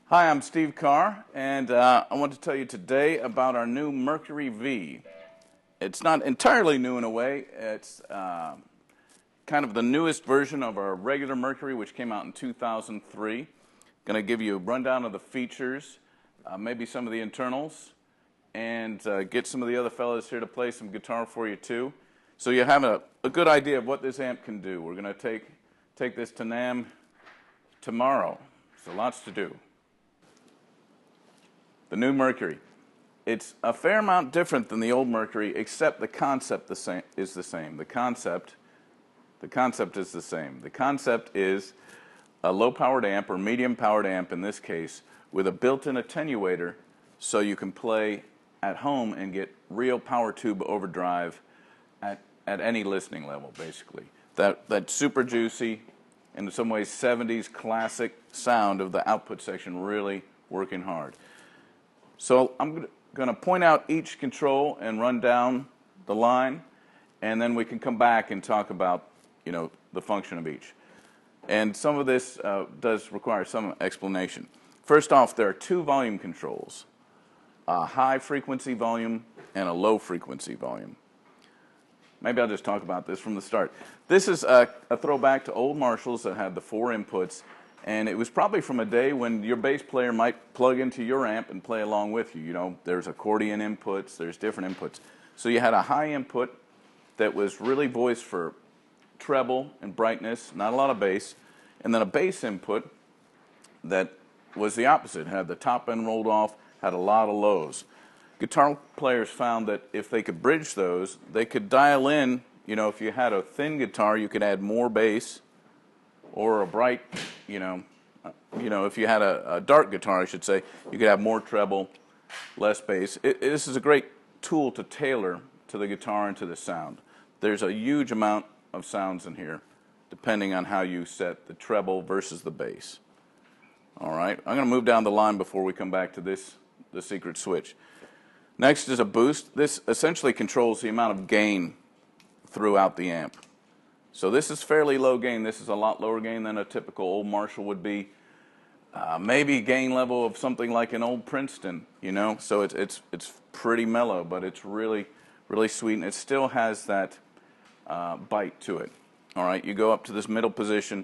Hi, I'm Steve Carr, and I want to tell you today about our new Mercury V. It's not entirely new in a way. It's kind of the newest version of our regular Mercury, which came out in 2003. Going to give you a rundown of the features, maybe some of the internals, and get some of the other fellows here to play some guitar for you too. So you have a good idea of what this amp can do. We're going to take this to NAMM tomorrow, so lots to do. The new Mercury. It's a fair amount different than the old Mercury, except the concept is the same. The concept is the same. The concept is a low-powered amp, or medium-powered amp in this case, with a built-in attenuator so you can play at home and get real power tube overdrive at any listening level, basically. That super juicy, in some ways 70s classic sound of the output section really working hard. So I'm going to point out each control and run down the line, and then we can come back and talk about, the function of each. And some of this does require some explanation. First off, there are two volume controls, a high frequency volume and a low frequency volume. Maybe I'll just talk about this from the start. This is a throwback to old Marshalls that had the 4 inputs. And it was probably from a day when your bass player might plug into your amp and play along with you. There's accordion inputs, there's different inputs. So you had a high input that was really voiced for treble and brightness, not a lot of bass, and then a bass input that was the opposite, had the top end rolled off, had a lot of lows. Guitar players found that if they could bridge those, they could dial in, if you had a thin guitar, you could add more bass, or a bright, if you had a dark guitar, I should say, you could have more treble, less bass. This is a great tool to tailor to the guitar and to the sound. There's a huge amount of sounds in here, depending on how you set the treble versus the bass. All right, I'm going to move down the line before we come back to the secret switch. Next is a boost. This essentially controls the amount of gain throughout the amp. So this is fairly low gain. This is a lot lower gain than a typical old Marshall would be. Maybe gain level of something like an old Princeton, So it's pretty mellow, but it's really, really sweet, and it still has that bite to it. All right, you go up to this middle position.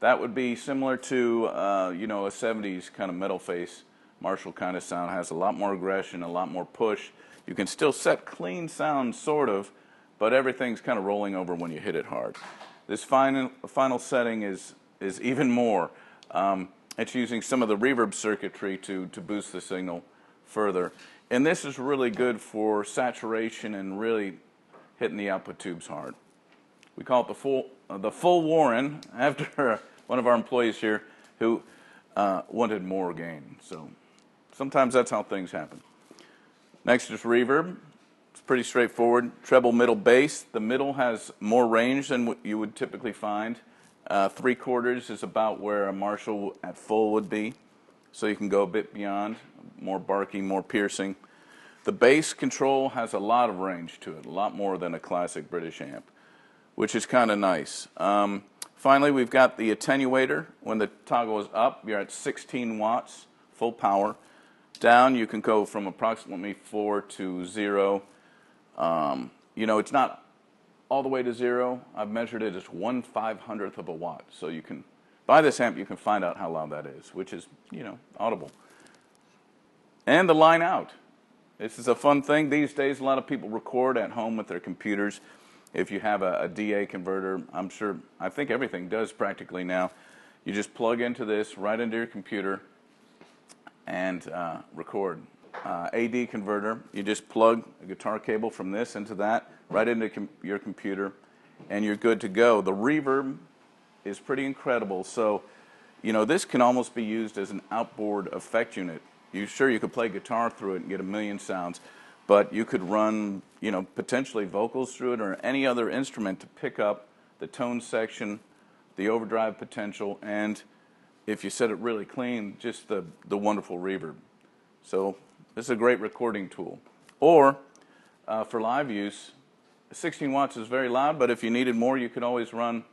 That would be similar to, a 70s kind of metal face Marshall kind of sound. Has a lot more aggression, a lot more push. You can still set clean sound, sort of, but everything's kind of rolling over when you hit it hard. This final setting is even more. It's using some of the reverb circuitry to boost the signal further. And this is really good for saturation and really hitting the output tubes hard. We call it the full Warren, after one of our employees here who wanted more gain. So sometimes that's how things happen. Next is reverb. Pretty straightforward. Treble, middle, bass. The middle has more range than what you would typically find. 3/4 is about where a Marshall at full would be, so you can go a bit beyond, more barking, more piercing. The bass control has a lot of range to it, a lot more than a classic British amp, which is kind of nice. Finally, we've got the attenuator. When the toggle is up, you're at 16 watts, full power. Down, you can go from approximately 4 to 0. It's not all the way to 0. I've measured it as 1/500th of a watt. So you can, by this amp, you can find out how loud that is, which is, audible. And the line out. This is a fun thing. These days, a lot of people record at home with their computers. If you have a DA converter, I think everything does practically now. You just plug into this right into your computer and record. AD converter, you just plug a guitar cable from this into that, right into your computer, and you're good to go. The reverb is pretty incredible. So, this can almost be used as an outboard effect unit. You could play guitar through it and get a million sounds, but you could run, potentially vocals through it or any other instrument to pick up the tone section, the overdrive potential, and if you set it really clean, just the wonderful reverb. So this is a great recording tool. Or for live use, 16 watts is very loud, but if you needed more, you could always run,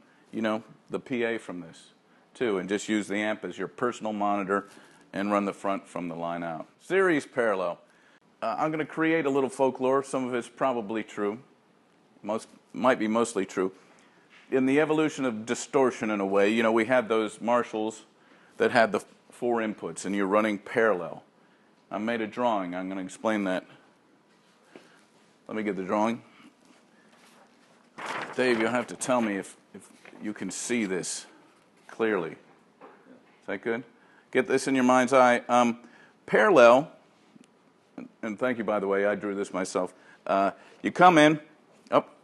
the PA from this too, and just use the amp as your personal monitor and run the front from the line out. Series parallel. I'm going to create a little folklore. Some of it's probably true. Might be mostly true. In the evolution of distortion in a way, you know, we had those Marshalls that had the 4 inputs, and you're running parallel. I made a drawing. I'm going to explain that. Let me get the drawing. Dave, you'll have to tell me if you can see this clearly. Is that good? Get this in your mind's eye. Parallel, and thank you, by the way, I drew this myself. You come in, up.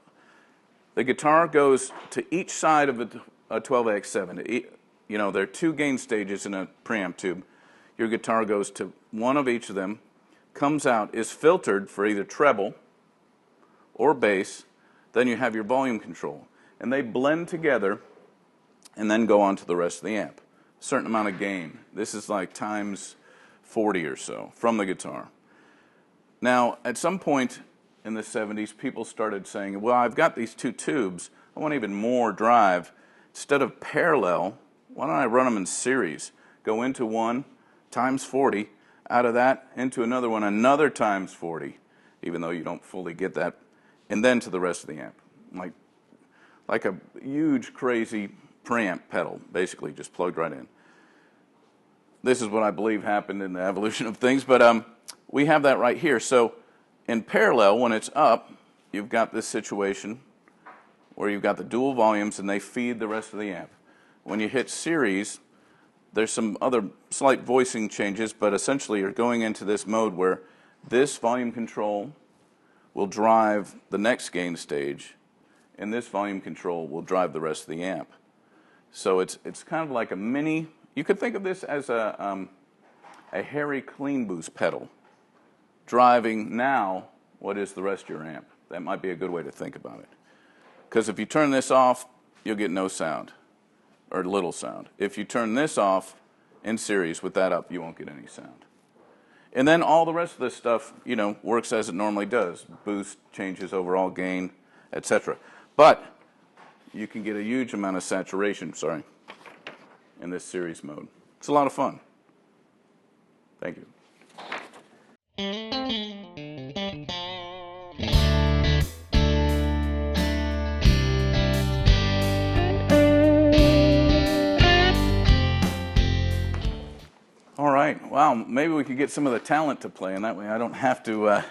The guitar goes to each side of a 12AX7. You know, there are 2 gain stages in a preamp tube. Your guitar goes to one of each of them, comes out, is filtered for either treble or bass. Then you have your volume control. And they blend together and then go on to the rest of the amp. A certain amount of gain. This is like times 40 or so from the guitar. Now, at some point in the 70s, people started saying, well, I've got these 2 tubes. I want even more drive. Instead of parallel, why don't I run them in series? Go into one, times 40. Out of that, into another one, another times 40, even though you don't fully get that. And then to the rest of the amp. Like a huge, crazy preamp pedal, basically, just plugged right in. This is what I believe happened in the evolution of things, but we have that right here. So in parallel, when it's up, you've got this situation where you've got the dual volumes and they feed the rest of the amp. When you hit series, there's some other slight voicing changes, but essentially you're going into this mode where this volume control will drive the next gain stage, and this volume control will drive the rest of the amp. So it's kind of like a mini, you could think of this as a Harry clean boost pedal driving now what is the rest of your amp. That might be a good way to think about it. Because if you turn this off, you'll get no sound, or little sound. If you turn this off in series with that up, you won't get any sound. And then all the rest of this stuff, you know, works as it normally does. Boost, changes overall gain, etc. But you can get a huge amount of saturation, in this series mode. It's a lot of fun. Thank you. All right. Wow. Maybe we could get some of the talent to play, and that way I don't have to